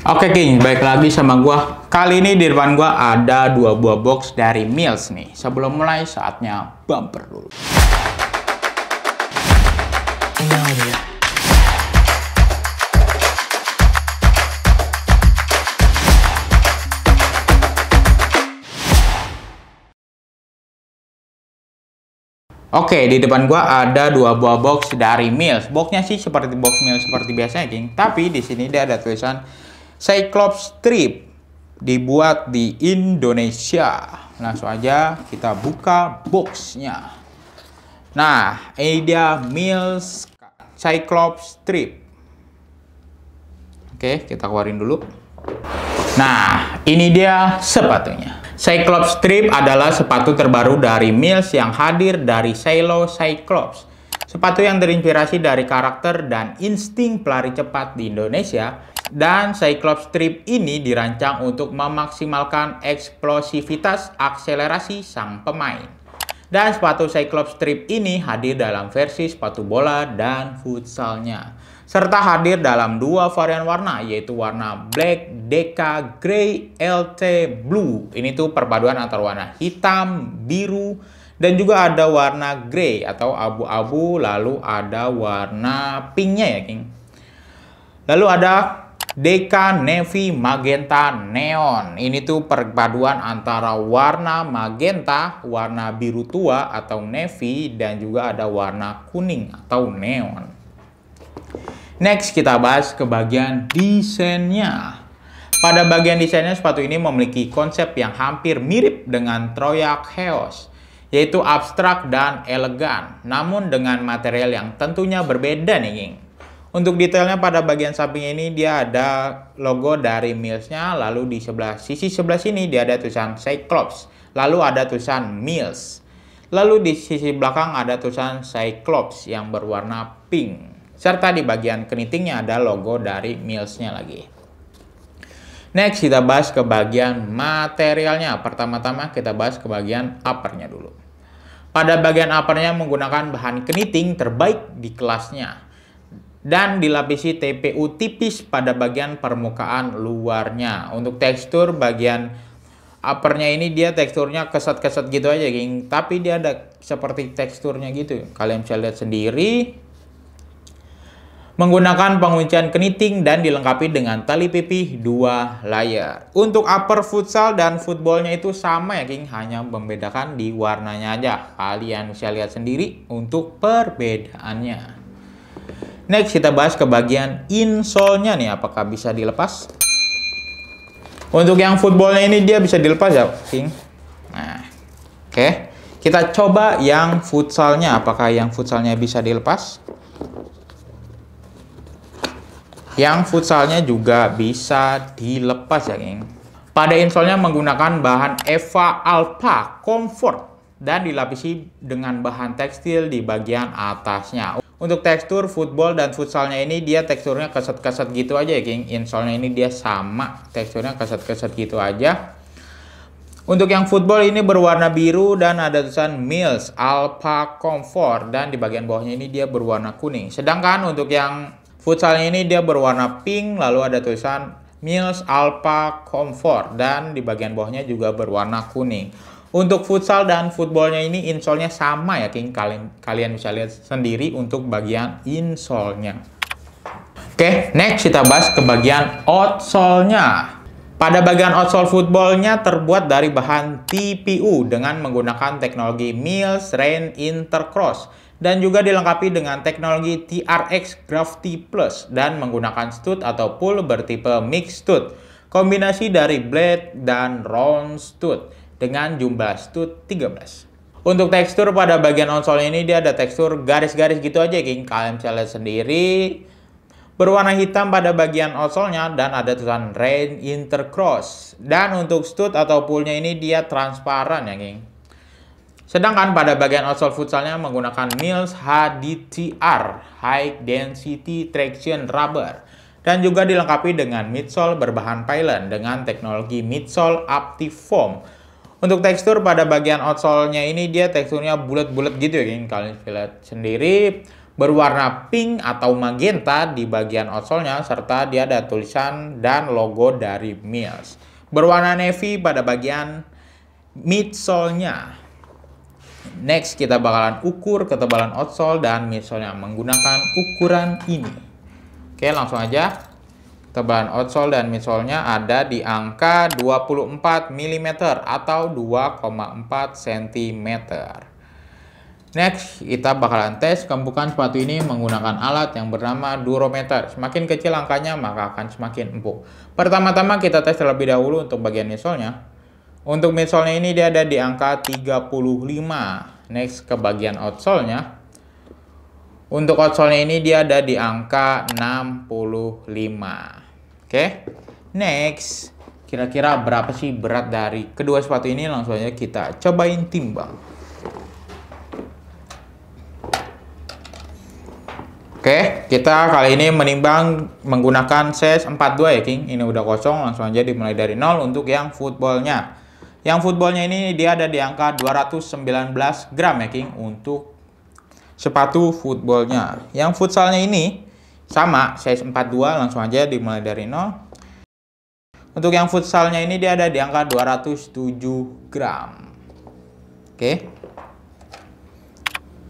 Oke King, baik lagi sama gua. Kali ini di depan gua ada dua buah box dari Mills nih. Sebelum mulai saatnya bumper dulu. Oke, di depan gua ada dua buah box dari Mills. Boxnya sih seperti box Mills seperti biasanya, King. Tapi di sini dia ada tulisan Cyclops Strip, dibuat di Indonesia. Langsung aja kita buka boxnya. Nah, ini dia Mills Cyclops Strip. Oke, kita keluarin dulu. Nah, ini dia sepatunya. Cyclops Strip adalah sepatu terbaru dari Mills yang hadir dari silo Cyclops. Sepatu yang terinspirasi dari karakter dan insting pelari cepat di Indonesia. Dan Cyclops Strip ini dirancang untuk memaksimalkan eksplosivitas akselerasi sang pemain. Dan sepatu Cyclops Strip ini hadir dalam versi sepatu bola dan futsalnya. Serta hadir dalam dua varian warna, yaitu warna Black Deca Grey LT Blue. Ini tuh perpaduan antara warna hitam, biru, dan juga ada warna grey atau abu-abu, lalu ada warna pinknya ya King. Lalu ada Deca Navy Magenta Neon. Ini tuh perpaduan antara warna magenta, warna biru tua atau navy, dan juga ada warna kuning atau neon. Next, kita bahas ke bagian desainnya. Pada bagian desainnya, sepatu ini memiliki konsep yang hampir mirip dengan Troya Chaos, yaitu abstrak dan elegan, namun dengan material yang tentunya berbeda nih, King. Untuk detailnya pada bagian samping ini dia ada logo dari Mills-nya, lalu di sisi sebelah sini dia ada tulisan Cyclops, lalu ada tulisan Mills. Lalu di sisi belakang ada tulisan Cyclops yang berwarna pink. Serta di bagian kenitingnya ada logo dari Mills-nya lagi. Next, kita bahas ke bagian materialnya. Pertama-tama kita bahas ke bagian uppernya dulu. Pada bagian uppernya menggunakan bahan keniting terbaik di kelasnya. Dan dilapisi TPU tipis pada bagian permukaan luarnya. Untuk tekstur bagian uppernya ini dia teksturnya keset-keset gitu aja, King. Tapi dia ada seperti teksturnya gitu. Kalian bisa lihat sendiri. Menggunakan penguncian keniting dan dilengkapi dengan tali pipih 2 layer. Untuk upper futsal dan footballnya itu sama ya King, hanya membedakan di warnanya aja. Kalian bisa lihat sendiri untuk perbedaannya. Next, kita bahas ke bagian insole-nya nih, apakah bisa dilepas? Untuk yang footballnya ini dia bisa dilepas ya King. Nah, oke. Kita coba yang futsalnya, apakah yang futsalnya bisa dilepas? Yang futsalnya juga bisa dilepas ya King. Pada insole-nya menggunakan bahan Eva Alpha Comfort dan dilapisi dengan bahan tekstil di bagian atasnya. Untuk tekstur football dan futsalnya ini dia teksturnya keset-keset gitu aja ya King. Insole-nya ini dia sama, teksturnya keset-keset gitu aja. Untuk yang football ini berwarna biru dan ada tulisan Mills Alpha Comfort, dan di bagian bawahnya ini dia berwarna kuning. Sedangkan untuk yang futsalnya ini dia berwarna pink, lalu ada tulisan Mills Alpha Comfort, dan di bagian bawahnya juga berwarna kuning. Untuk futsal dan footballnya ini insole-nya sama ya King. Kalian bisa lihat sendiri untuk bagian insole-nya. Oke, next kita bahas ke bagian outsole-nya. Pada bagian outsole footballnya terbuat dari bahan TPU dengan menggunakan teknologi Mills Rain Intercross. Dan juga dilengkapi dengan teknologi TRX Gravity Plus dan menggunakan stud atau pull bertipe mix stud. Kombinasi dari blade dan round stud dengan jumlah stud 13. Untuk tekstur pada bagian outsole ini dia ada tekstur garis-garis gitu aja King. Kalian bisa lihat sendiri. Berwarna hitam pada bagian outsole-nya dan ada tulisan Rain Intercross. Dan untuk stud atau pullnya ini dia transparan ya King. Sedangkan pada bagian outsole futsalnya menggunakan Mills HDTR High Density Traction Rubber dan juga dilengkapi dengan midsole berbahan pylon dengan teknologi midsole Active Foam. Untuk tekstur pada bagian outsole-nya ini dia teksturnya bulat-bulat gitu ya, kalian lihat sendiri. berwarna pink atau magenta di bagian outsole-nya, serta dia ada tulisan dan logo dari Mills. Berwarna navy pada bagian midsole-nya. Next, kita bakalan ukur ketebalan outsole dan midsole-nya menggunakan ukuran ini. Oke, langsung aja. Ketebalan outsole dan midsole-nya ada di angka 24 mm atau 2,4 cm. Next, kita bakalan tes keempukan sepatu ini menggunakan alat yang bernama durometer. Semakin kecil angkanya, maka akan semakin empuk. Pertama-tama kita tes terlebih dahulu untuk bagian midsole-nya. Untuk midsole-nya ini dia ada di angka 35. Next, ke bagian outsole-nya. Untuk outsole-nya ini dia ada di angka 65. Oke. Next, kira-kira berapa sih berat dari kedua sepatu ini? Langsung aja kita cobain timbang. Oke, kita kali ini menimbang menggunakan size 42 ya, King. Ini udah kosong, langsung aja dimulai dari 0 untuk yang footballnya. Yang footballnya ini dia ada di angka 219 gram ya, King, untuk sepatu footballnya. Yang futsalnya ini sama, size 42, langsung aja dimulai dari 0. Untuk yang futsalnya ini dia ada di angka 207 gram. Oke.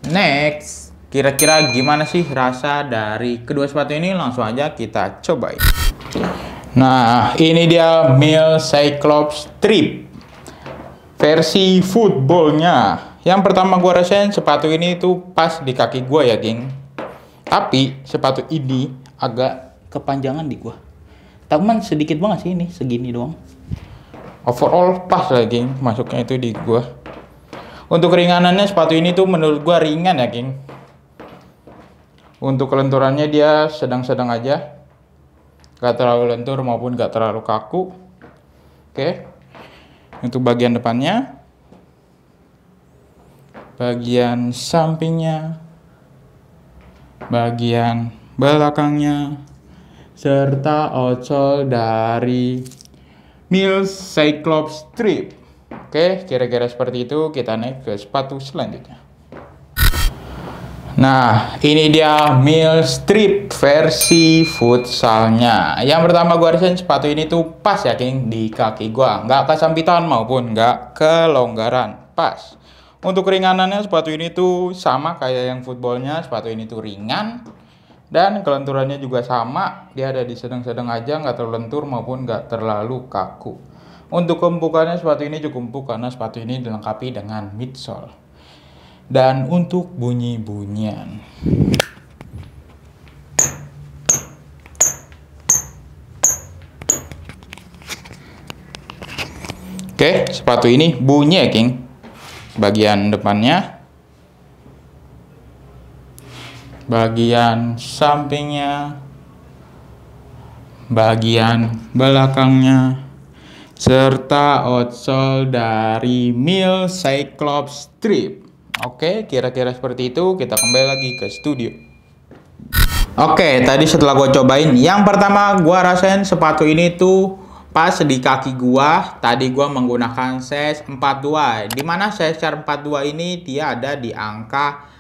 Next. Kira-kira gimana sih rasa dari kedua sepatu ini? Langsung aja kita cobain. Nah, ini dia Mills Cyclops Strip versi footballnya. Yang pertama gue rasain sepatu ini tuh pas di kaki gue ya, geng. Tapi sepatu ini agak kepanjangan di gue. Teman sedikit banget sih ini, segini doang. Overall pas lah, geng, masuknya itu di gue. Untuk keringanannya sepatu ini tuh menurut gue ringan ya, geng. Untuk kelenturannya dia sedang-sedang aja, gak terlalu lentur maupun gak terlalu kaku. Oke. Untuk bagian depannya, bagian sampingnya, bagian belakangnya, serta outsole dari Mills Cyclops Strip. Oke, kira-kira seperti itu. Kita naik ke sepatu selanjutnya. Nah, ini dia Mills Strip versi futsalnya. Yang pertama gue rasain sepatu ini tuh pas ya, King, di kaki gue. Nggak kesampitan maupun nggak kelonggaran. Pas. Untuk keringanannya sepatu ini tuh sama kayak yang footballnya. Sepatu ini tuh ringan. Dan kelenturannya juga sama. Dia ada di sedang-sedang aja, nggak terlalu lentur maupun nggak terlalu kaku. Untuk keempukannya sepatu ini cukup empuk karena sepatu ini dilengkapi dengan midsole. Dan untuk bunyi-bunyian, oke, sepatu ini bunyi ya, King. Bagian depannya, bagian sampingnya, bagian belakangnya, serta outsole dari Mills Cyclops Strip. Oke, kira-kira seperti itu. Kita kembali lagi ke studio. Oke, tadi setelah gue cobain, yang pertama gue rasain sepatu ini tuh pas di kaki gue. Tadi gue menggunakan size 42, dimana size 42 ini dia ada di angka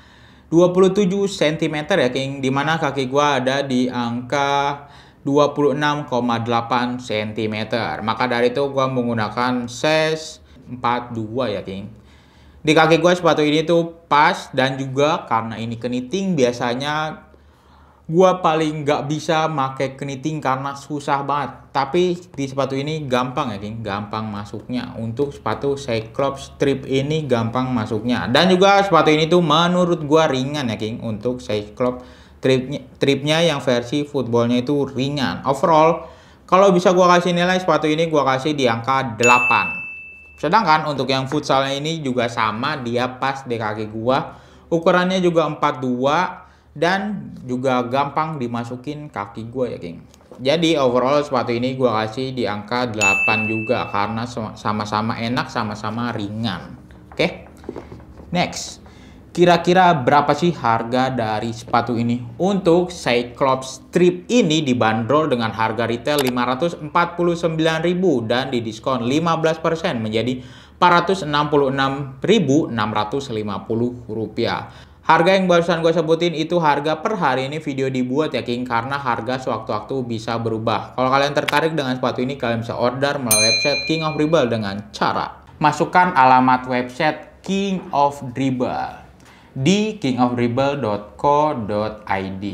27 cm ya, King. Dimana kaki gue ada di angka 26,8 cm. Maka dari itu gue menggunakan size 42 ya, King. Di kaki gue sepatu ini tuh pas, dan juga karena ini keniting, biasanya gue paling nggak bisa pakai keniting karena susah banget. Tapi di sepatu ini gampang ya, King, gampang masuknya. Untuk sepatu Cyclops Strip ini gampang masuknya. Dan juga sepatu ini tuh menurut gue ringan ya, King. Untuk Cyclops Stripnya yang versi footballnya itu ringan. Overall, kalau bisa gue kasih nilai sepatu ini, gue kasih di angka 8. Sedangkan untuk yang futsalnya ini juga sama, dia pas di kaki gua. Ukurannya juga 42 dan juga gampang dimasukin kaki gua ya, King. Jadi overall sepatu ini gua kasih di angka 8 juga karena sama-sama enak, sama-sama ringan. Oke. Next. Kira-kira berapa sih harga dari sepatu ini? Untuk Cyclops Strip ini dibanderol dengan harga retail Rp549.000 dan didiskon 15% menjadi Rp466.650. Harga yang barusan gue sebutin itu harga per hari ini video dibuat ya King, karena harga sewaktu-waktu bisa berubah. Kalau kalian tertarik dengan sepatu ini, kalian bisa order melalui website King of Dribble dengan cara masukkan alamat website King of Dribble di kingofdribble.co.id.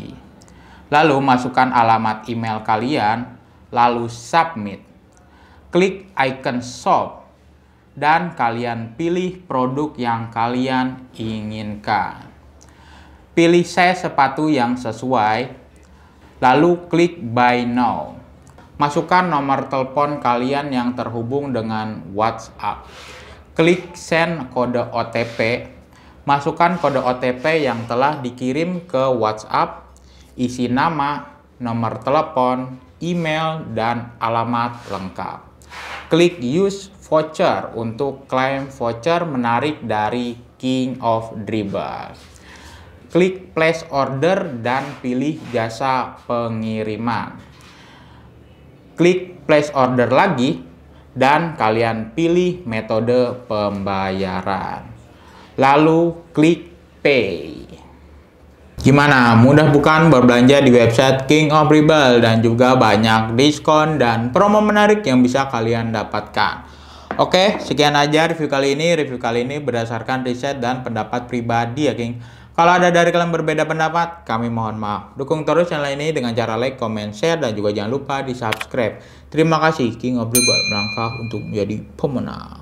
Lalu masukkan alamat email kalian, lalu submit. Klik icon shop dan kalian pilih produk yang kalian inginkan. Pilih size sepatu yang sesuai, lalu klik buy now. Masukkan nomor telepon kalian yang terhubung dengan WhatsApp. Klik send kode OTP. Masukkan kode OTP yang telah dikirim ke WhatsApp. Isi nama, nomor telepon, email, dan alamat lengkap. Klik use voucher untuk klaim voucher menarik dari King of Dribble. Klik place order dan pilih jasa pengiriman. Klik place order lagi dan kalian pilih metode pembayaran. Lalu klik pay. Gimana? Mudah bukan berbelanja di website King of Dribble, dan juga banyak diskon dan promo menarik yang bisa kalian dapatkan. Oke, sekian aja review kali ini. Review kali ini berdasarkan riset dan pendapat pribadi ya King. Kalau ada dari kalian berbeda pendapat, kami mohon maaf. Dukung terus channel ini dengan cara like, comment, share, dan juga jangan lupa di subscribe. Terima kasih. King of Dribble melangkah untuk menjadi pemenang.